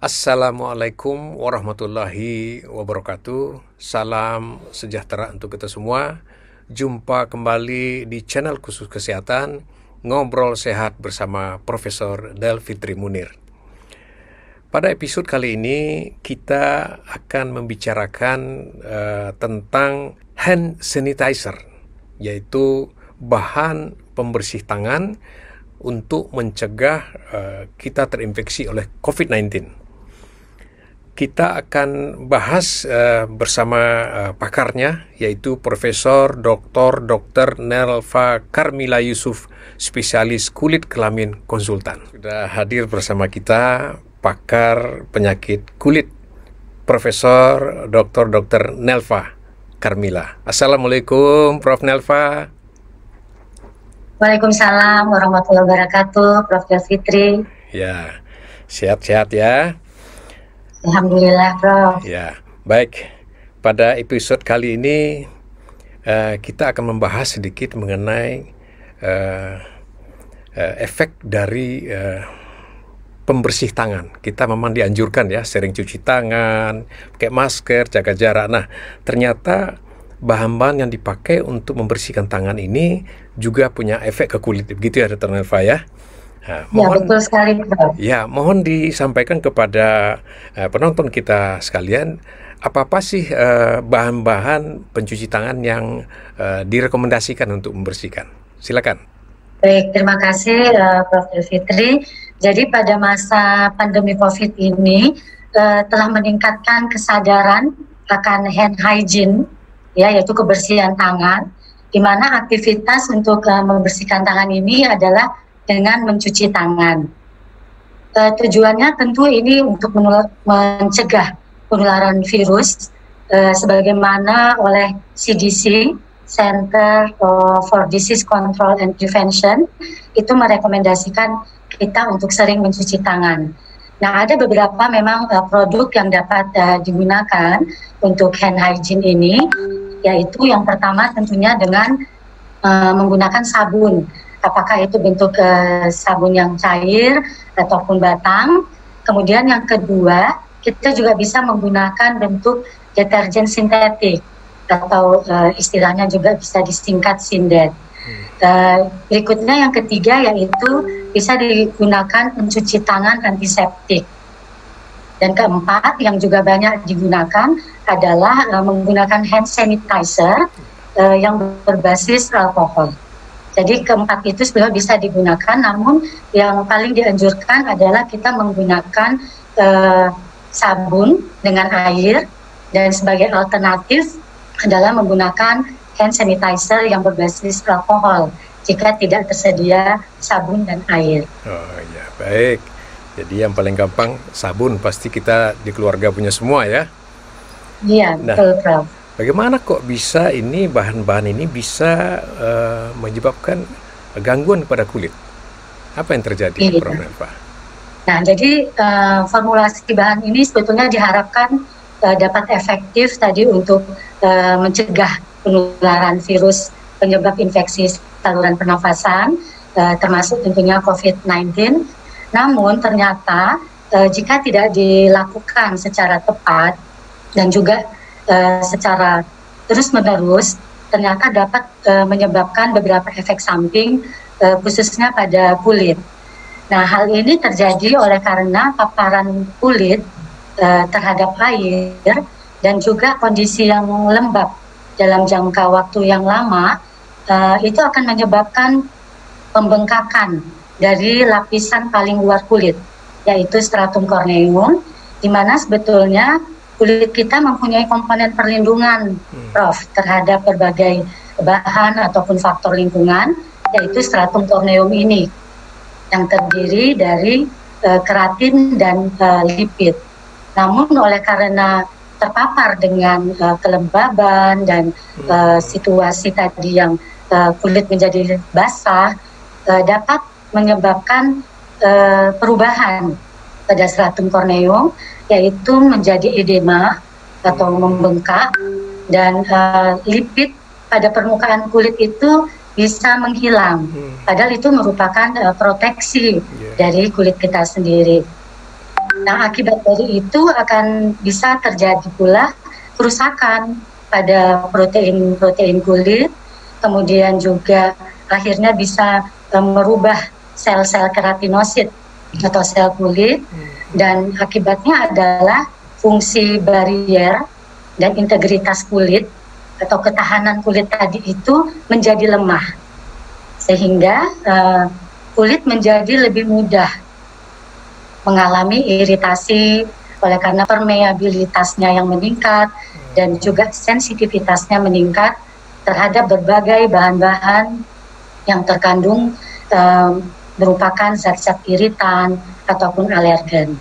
Assalamualaikum warahmatullahi wabarakatuh. Salam sejahtera untuk kita semua. Jumpa kembali di channel khusus kesehatan, Ngobrol Sehat bersama Profesor Del Fitri Munir. Pada episode kali ini kita akan membicarakan tentang hand sanitizer, yaitu bahan pembersih tangan untuk mencegah kita terinfeksi oleh COVID-19. Kita akan bahas bersama pakarnya, yaitu Profesor Dr. Nelva Karmila Yusuf, spesialis kulit kelamin konsultan. Sudah hadir bersama kita pakar penyakit kulit, Profesor Dr. Nelva Karmila. Assalamualaikum, Prof. Nelva. Waalaikumsalam warahmatullahi wabarakatuh, Prof. Del Fitri. Ya, sehat-sehat ya. Alhamdulillah, Prof. Ya, baik. Pada episode kali ini kita akan membahas sedikit mengenai efek dari pembersih tangan. Kita memang dianjurkan ya, sering cuci tangan, pakai masker, jaga jarak. Nah, ternyata bahan-bahan yang dipakai untuk membersihkan tangan ini juga punya efek ke kulit. Begitu ya, Dr. Nelva ya? Nah, mohon, betul sekali, Prof. Ya, mohon disampaikan kepada penonton kita sekalian, apa sih bahan-bahan pencuci tangan yang direkomendasikan untuk membersihkan? Silakan. Baik, terima kasih Prof. Del Fitri. Jadi pada masa pandemi COVID ini telah meningkatkan kesadaran akan hand hygiene, ya, yaitu kebersihan tangan, di mana aktivitas untuk membersihkan tangan ini adalah dengan mencuci tangan. Tujuannya tentu ini untuk mencegah penularan virus, sebagaimana oleh CDC, Center for Disease Control and Prevention, itu merekomendasikan kita untuk sering mencuci tangan. Nah, ada beberapa memang produk yang dapat digunakan untuk hand hygiene ini, yaitu yang pertama tentunya dengan menggunakan sabun. Apakah itu bentuk sabun yang cair ataupun batang. Kemudian yang kedua, kita juga bisa menggunakan bentuk deterjen sintetik atau istilahnya juga bisa disingkat sindet. Berikutnya yang ketiga yaitu bisa digunakan pencuci tangan antiseptik. Dan keempat yang juga banyak digunakan adalah menggunakan hand sanitizer yang berbasis alkohol. Jadi keempat itu sebenarnya bisa digunakan, namun yang paling dianjurkan adalah kita menggunakan sabun dengan air, dan sebagai alternatif adalah menggunakan hand sanitizer yang berbasis alkohol jika tidak tersedia sabun dan air. Oh ya, baik. Jadi yang paling gampang sabun, pasti kita di keluarga punya semua ya. Iya, betul, Prof. Bagaimana kok bisa ini bahan-bahan ini bisa menyebabkan gangguan pada kulit? Apa yang terjadi, Prof. Nelva? Nah, jadi formulasi bahan ini sebetulnya diharapkan dapat efektif tadi untuk mencegah penularan virus penyebab infeksi saluran pernafasan, termasuk tentunya COVID-19. Namun ternyata jika tidak dilakukan secara tepat dan juga secara terus-menerus, ternyata dapat menyebabkan beberapa efek samping, khususnya pada kulit. Nah, hal ini terjadi oleh karena paparan kulit terhadap air dan juga kondisi yang lembab dalam jangka waktu yang lama, itu akan menyebabkan pembengkakan dari lapisan paling luar kulit, yaitu stratum corneum, di mana sebetulnya kulit kita mempunyai komponen perlindungan, Prof, terhadap berbagai bahan ataupun faktor lingkungan, yaitu stratum corneum ini, yang terdiri dari keratin dan lipid. Namun oleh karena terpapar dengan kelembaban dan situasi tadi yang kulit menjadi basah, dapat menyebabkan perubahan pada stratum corneum, yaitu menjadi edema atau membengkak, dan lipid pada permukaan kulit itu bisa menghilang. Padahal itu merupakan proteksi dari kulit kita sendiri. Nah, akibat dari itu akan bisa terjadi pula kerusakan pada protein-protein kulit, kemudian juga akhirnya bisa merubah sel-sel keratinosit atau sel kulit, dan akibatnya adalah fungsi barier dan integritas kulit atau ketahanan kulit tadi itu menjadi lemah, sehingga kulit menjadi lebih mudah mengalami iritasi oleh karena permeabilitasnya yang meningkat dan juga sensitivitasnya meningkat terhadap berbagai bahan-bahan yang terkandung merupakan zat-zat iritan ataupun alergen.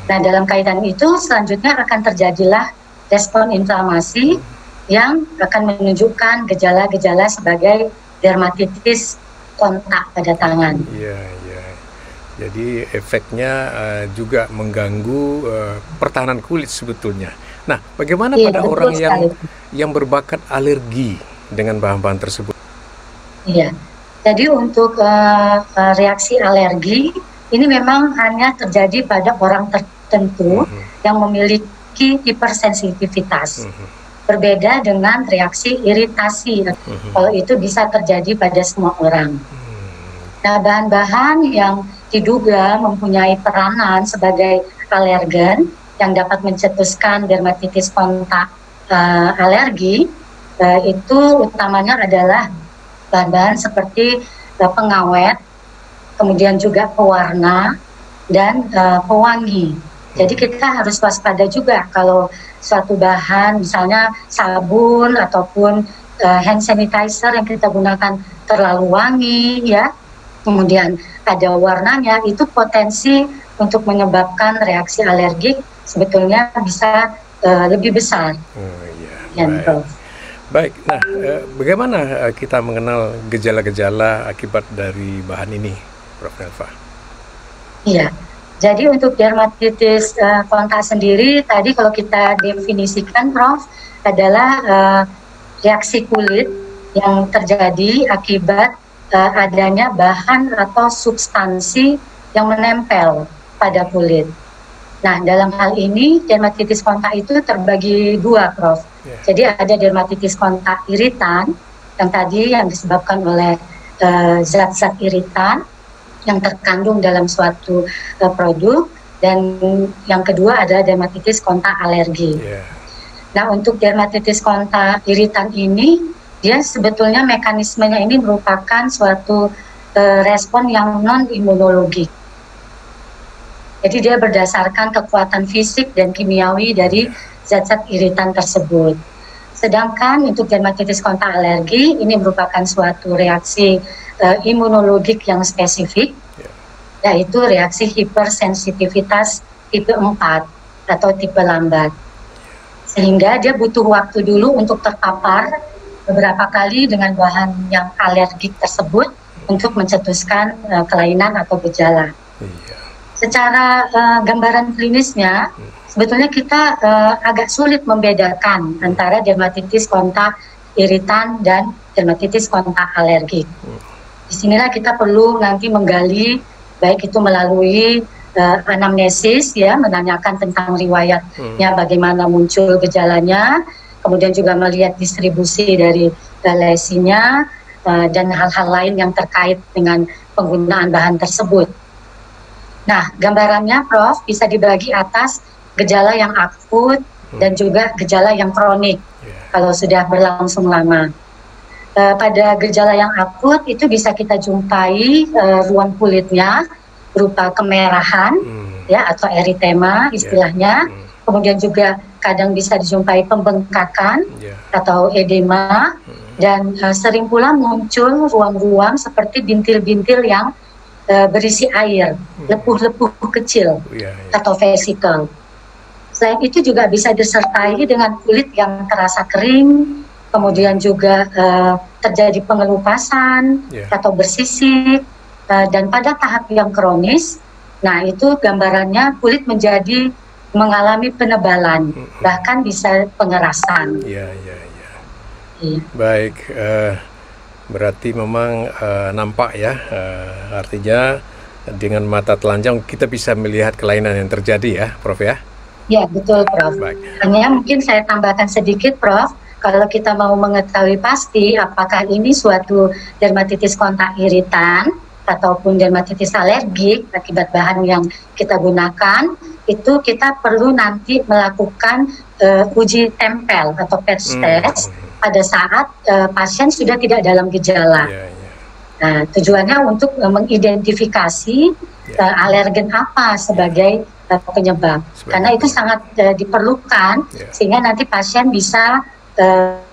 Nah, dalam kaitan itu selanjutnya akan terjadilah respon inflamasi yang akan menunjukkan gejala-gejala sebagai dermatitis kontak pada tangan. Iya, iya. Jadi efeknya juga mengganggu pertahanan kulit sebetulnya. Nah, bagaimana pada orang yang berbakat alergi dengan bahan-bahan tersebut? Iya. Jadi untuk reaksi alergi ini memang hanya terjadi pada orang tertentu yang memiliki hipersensitivitas. Berbeda dengan reaksi iritasi. Kalau itu bisa terjadi pada semua orang. Nah, bahan-bahan yang diduga mempunyai peranan sebagai alergen yang dapat mencetuskan dermatitis kontak alergi itu utamanya adalah bahan-bahan seperti pengawet, kemudian juga pewarna dan pewangi. Jadi kita harus waspada juga kalau suatu bahan, misalnya sabun ataupun hand sanitizer yang kita gunakan terlalu wangi, ya, kemudian ada warnanya, itu potensi untuk menyebabkan reaksi alergik sebetulnya bisa lebih besar. Baik, nah bagaimana kita mengenal gejala-gejala akibat dari bahan ini, Prof. Nelva? Iya, jadi untuk dermatitis kontak sendiri, tadi kalau kita definisikan, Prof, adalah reaksi kulit yang terjadi akibat adanya bahan atau substansi yang menempel pada kulit. Nah, dalam hal ini dermatitis kontak itu terbagi dua, Prof. Jadi ada dermatitis kontak iritan yang disebabkan oleh zat-zat iritan yang terkandung dalam suatu produk, dan yang kedua adalah dermatitis kontak alergi. Nah, untuk dermatitis kontak iritan ini, dia sebetulnya mekanismenya ini merupakan suatu respon yang non-imunologik. Jadi dia berdasarkan kekuatan fisik dan kimiawi dari zat-zat iritan tersebut. Sedangkan untuk dermatitis kontak alergi ini merupakan suatu reaksi imunologik yang spesifik, yaitu reaksi hipersensitivitas tipe 4 atau tipe lambat. Sehingga dia butuh waktu dulu untuk terpapar beberapa kali dengan bahan yang alergik tersebut untuk mencetuskan kelainan atau gejala. Secara gambaran klinisnya, sebetulnya kita agak sulit membedakan antara dermatitis kontak iritan dan dermatitis kontak alergik. Disinilah kita perlu nanti menggali, baik itu melalui anamnesis, ya, menanyakan tentang riwayatnya, bagaimana muncul gejalanya, kemudian juga melihat distribusi dari lesinya dan hal-hal lain yang terkait dengan penggunaan bahan tersebut. Nah, gambarannya, Prof, bisa dibagi atas gejala yang akut dan juga gejala yang kronik kalau sudah berlangsung lama. Pada gejala yang akut itu bisa kita jumpai ruang kulitnya berupa kemerahan, ya, atau eritema istilahnya. Kemudian juga kadang bisa dijumpai pembengkakan atau edema, dan sering pula muncul ruang-ruang seperti bintil-bintil yang berisi air, lepuh-lepuh kecil atau vesikel. Selain itu juga bisa disertai dengan kulit yang terasa kering, kemudian juga terjadi pengelupasan atau bersisik, dan pada tahap yang kronis, nah itu gambarannya kulit menjadi mengalami penebalan, bahkan bisa pengerasan. Baik, berarti memang nampak ya, artinya Dengan mata telanjang kita bisa melihat kelainan yang terjadi ya, Prof ya? Ya, betul, Prof. Baik. Hanya mungkin saya tambahkan sedikit, Prof. Kalau kita mau mengetahui pasti apakah ini suatu dermatitis kontak iritan ataupun dermatitis alergik akibat bahan yang kita gunakan, itu kita perlu nanti melakukan uji tempel atau patch test pada saat pasien sudah tidak dalam gejala. Nah, tujuannya untuk mengidentifikasi alergen apa sebagai penyebab. Karena itu sangat diperlukan sehingga nanti pasien bisa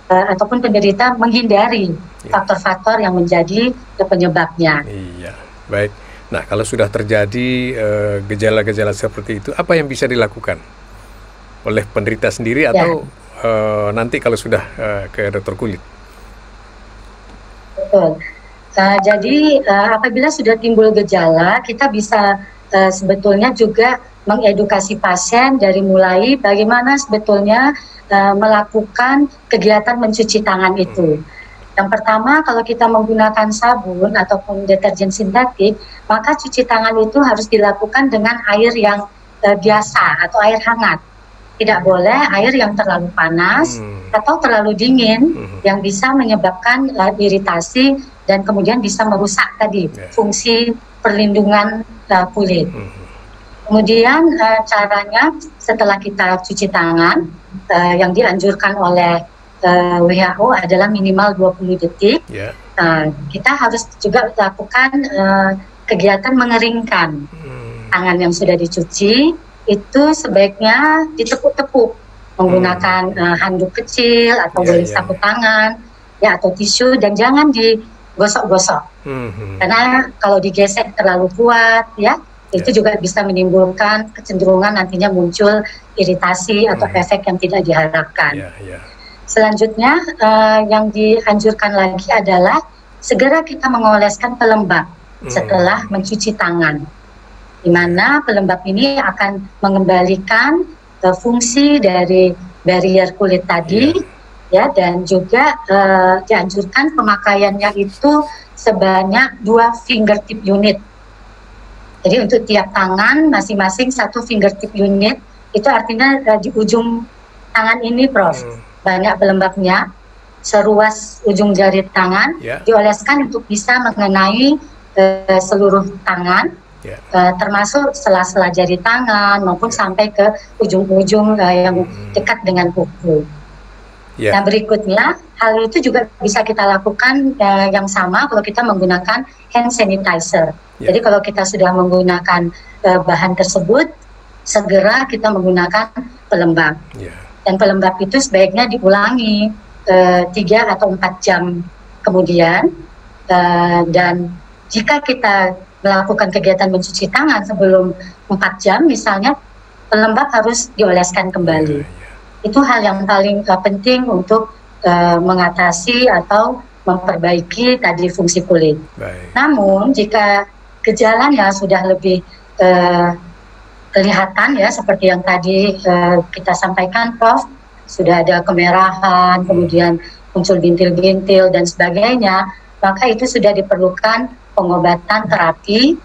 ataupun penderita menghindari faktor-faktor yang menjadi penyebabnya. Iya, baik. Nah, kalau sudah terjadi gejala-gejala seperti itu, apa yang bisa dilakukan oleh penderita sendiri atau nanti kalau sudah ke dokter kulit? Betul. Jadi apabila sudah timbul gejala, kita bisa sebetulnya juga mengedukasi pasien dari mulai bagaimana sebetulnya melakukan kegiatan mencuci tangan itu. Yang pertama, kalau kita menggunakan sabun ataupun deterjen sintetik, maka cuci tangan itu harus dilakukan dengan air yang biasa atau air hangat. Tidak boleh air yang terlalu panas atau terlalu dingin yang bisa menyebabkan iritasi dan kemudian bisa merusak tadi fungsi perlindungan kulit. Kemudian caranya setelah kita cuci tangan yang dianjurkan oleh WHO adalah minimal 20 detik. Kita harus juga lakukan kegiatan mengeringkan tangan yang sudah dicuci. Itu sebaiknya ditepuk-tepuk menggunakan handuk kecil atau boleh sapu tangan ya atau tisu, dan jangan digosok-gosok karena kalau digesek terlalu kuat ya itu juga bisa menimbulkan kecenderungan nantinya muncul iritasi atau efek yang tidak diharapkan. Selanjutnya yang dianjurkan lagi adalah segera kita mengoleskan pelembab setelah mencuci tangan, di mana pelembab ini akan mengembalikan fungsi dari barrier kulit tadi, ya, dan juga dianjurkan pemakaiannya itu sebanyak 2 fingertip unit. Jadi untuk tiap tangan masing-masing 1 fingertip unit, itu artinya di ujung tangan ini, Prof, banyak pelembabnya, seruas ujung jari tangan, dioleskan untuk bisa mengenai seluruh tangan. Termasuk sela-sela jari tangan maupun sampai ke ujung-ujung yang dekat dengan kuku. Nah, berikutnya hal itu juga bisa kita lakukan yang sama kalau kita menggunakan hand sanitizer. Jadi kalau kita sudah menggunakan bahan tersebut, segera kita menggunakan pelembab. Dan pelembab itu sebaiknya diulangi 3 atau 4 jam kemudian, dan jika kita melakukan kegiatan mencuci tangan sebelum 4 jam misalnya, pelembab harus dioleskan kembali. Itu hal yang paling penting untuk mengatasi atau memperbaiki tadi fungsi kulit. Namun jika gejalanya sudah lebih kelihatan ya seperti yang tadi kita sampaikan, Prof, sudah ada kemerahan, kemudian muncul bintil-bintil dan sebagainya, maka itu sudah diperlukan pengobatan terapi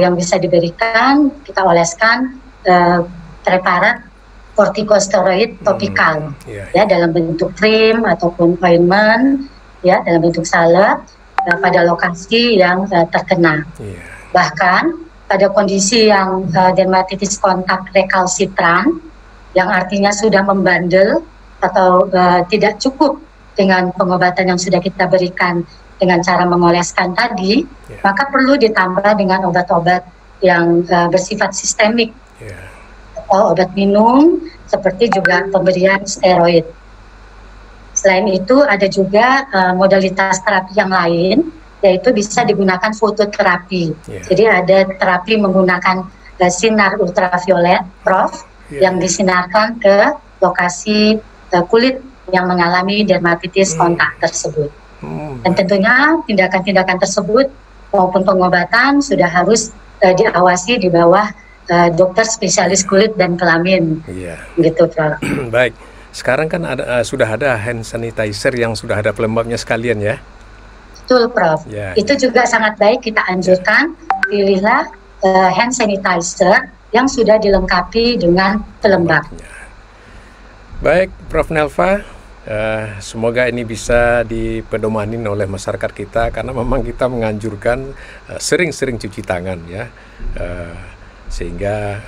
yang bisa diberikan. Kita oleskan preparat kortikosteroid topikal ya dalam bentuk krim ataupun ointment ya dalam bentuk salep pada lokasi yang terkena. Bahkan pada kondisi yang dermatitis kontak rekalsitran yang artinya sudah membandel atau tidak cukup dengan pengobatan yang sudah kita berikan dengan cara mengoleskan tadi, maka perlu ditambah dengan obat-obat yang bersifat sistemik, atau obat minum, seperti juga pemberian steroid. Selain itu ada juga modalitas terapi yang lain, yaitu bisa digunakan fototerapi. Jadi ada terapi menggunakan sinar ultraviolet, Prof, yang disinarkan ke lokasi kulit yang mengalami dermatitis kontak tersebut. Dan tentunya tindakan-tindakan tersebut maupun pengobatan sudah harus diawasi di bawah dokter spesialis kulit dan kelamin. Gitu, Prof. Baik, sekarang kan sudah ada hand sanitizer yang sudah ada pelembabnya sekalian ya? Betul, Prof. Itu juga sangat baik kita anjurkan pilihlah hand sanitizer yang sudah dilengkapi dengan pelembab. Baik, Prof. Nelva, semoga ini bisa dipedomanin oleh masyarakat kita, karena memang kita menganjurkan sering-sering cuci tangan ya, sehingga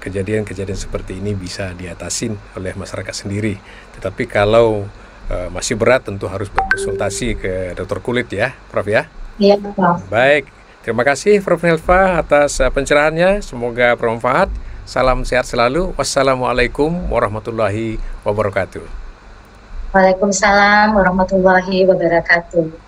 kejadian-kejadian seperti ini bisa diatasin oleh masyarakat sendiri. Tetapi kalau masih berat, tentu harus berkonsultasi ke dokter kulit ya, Prof ya. Iya, Prof. Baik, terima kasih Prof. Nelva atas pencerahannya, semoga bermanfaat. Salam sehat selalu. Wassalamualaikum warahmatullahi wabarakatuh. Waalaikumsalam warahmatullahi wabarakatuh.